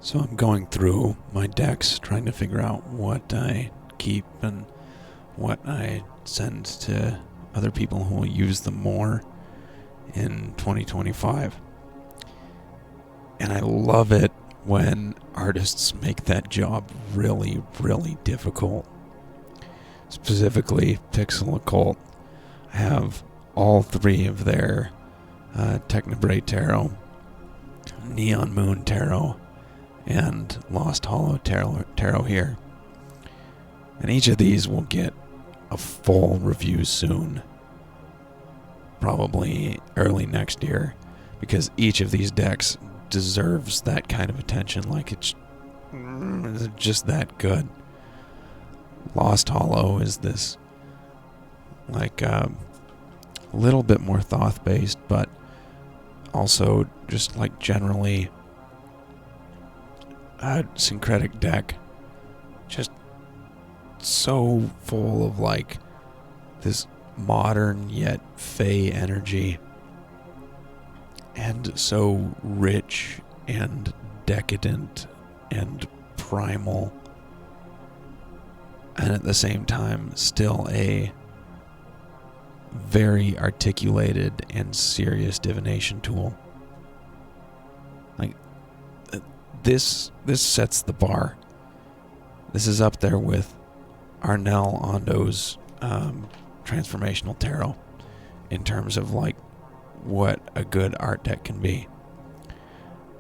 So I'm going through my decks trying to figure out what I keep and what I send to other people who will use them more in 2025. And I love it when artists make that job really, really difficult. Specifically, PixelOccult. I have all three of their Technobrate Tarot, Neon Moon Tarot, and Lost Hollow Tarot here. And each of these will get a full review soon. Probably early next year. Because each of these decks deserves that kind of attention. Like, it's just that good. Lost Hollow is this, like, a little bit more Thoth-based, but also just, like, generally a syncretic deck. Just so full of, like, this modern yet fey energy. And so rich and decadent and primal. And at the same time, still a very articulated and serious divination tool. Like, this sets the bar. This is up there with Arnel Ondo's transformational tarot in terms of, like, what a good art deck can be.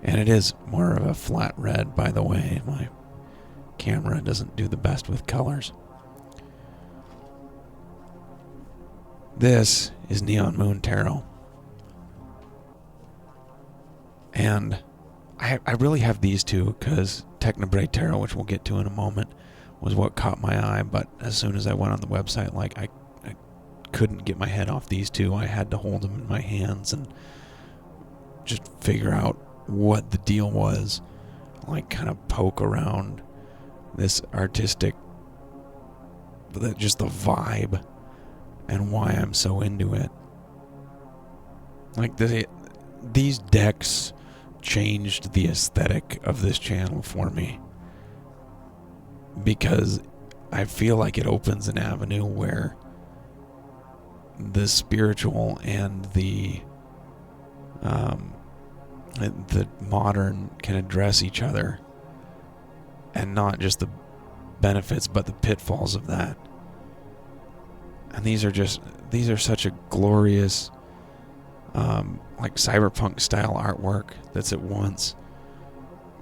And it is more of a flat red, by the way. My camera doesn't do the best with colors. This is Neon Moon Tarot. And I really have these two because Technobrate Tarot, which we'll get to in a moment, was what caught my eye. But as soon as I went on the website, like, I couldn't get my head off these two. I had to hold them in my hands and just figure out what the deal was. Like, kind of poke around this artistic, just the vibe and why I'm so into it. Like, these decks changed the aesthetic of this channel for me, because I feel like it opens an avenue where the spiritual and the modern can address each other, and not just the benefits but the pitfalls of that. And these are such a glorious like cyberpunk style artwork that's at once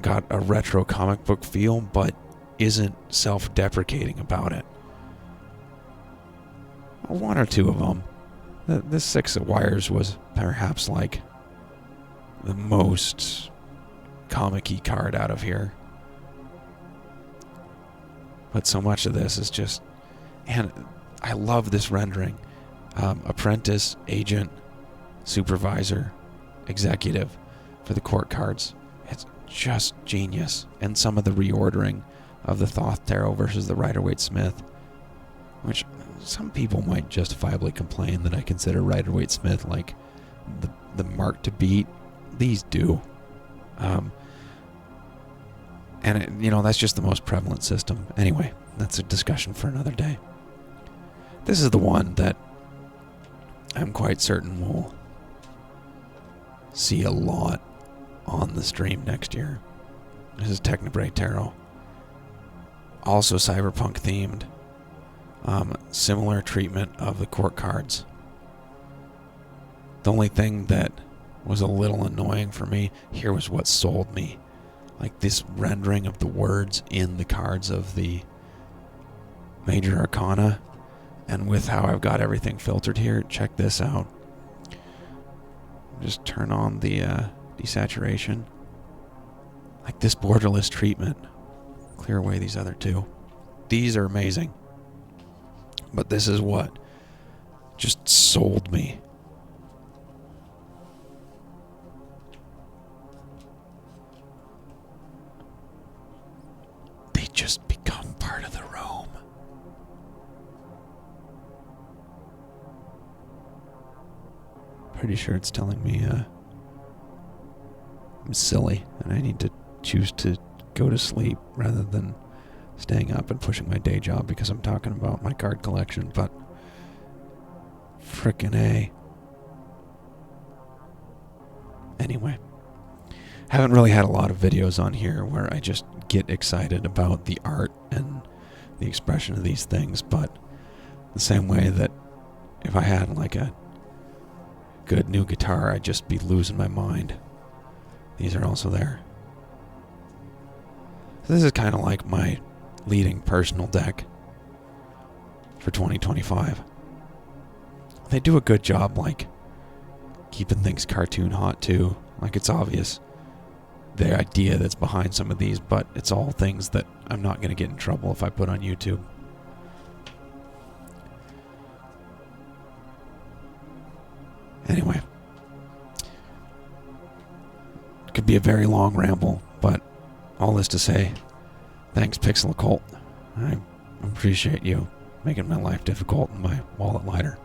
got a retro comic book feel but isn't self-deprecating about it. One or two of them. The Six of Wires was perhaps, like, the most comic-y card out of here. But so much of this is just... And I love this rendering. Apprentice, agent, supervisor, executive for the court cards. It's just genius. And some of the reordering of the Thoth Tarot versus the Rider-Waite-Smith, which some people might justifiably complain that I consider Rider-Waite-Smith like the mark to beat. These do. And that's just the most prevalent system. Anyway, that's a discussion for another day. This is the one that I'm quite certain will see a lot on the stream next year. This is Technobrate Tarot. Also cyberpunk themed. Similar treatment of the court cards. The only thing that was a little annoying for me here was what sold me. Like, this rendering of the words in the cards of the major arcana, and with how I've got everything filtered here, check this out. Just turn on the desaturation. Like, this borderless treatment. Clear away these other two. These are amazing. But this is what just sold me. They just become part of the room. Pretty sure it's telling me I'm silly and I need to choose to go to sleep rather than staying up and pushing my day job because I'm talking about my card collection, but frickin' A. Anyway, haven't really had a lot of videos on here where I just get excited about the art and the expression of these things, but the same way that if I had like a good new guitar, I'd just be losing my mind. These are also there. So this is kind of like my leading personal deck for 2025. They do a good job, like, keeping things cartoon hot too. Like, it's obvious the idea that's behind some of these, but it's all things that I'm not going to get in trouble if I put on YouTube. Anyway, it could be a very long ramble, but all this to say, thanks PixelOccult. I appreciate you making my life difficult and my wallet lighter.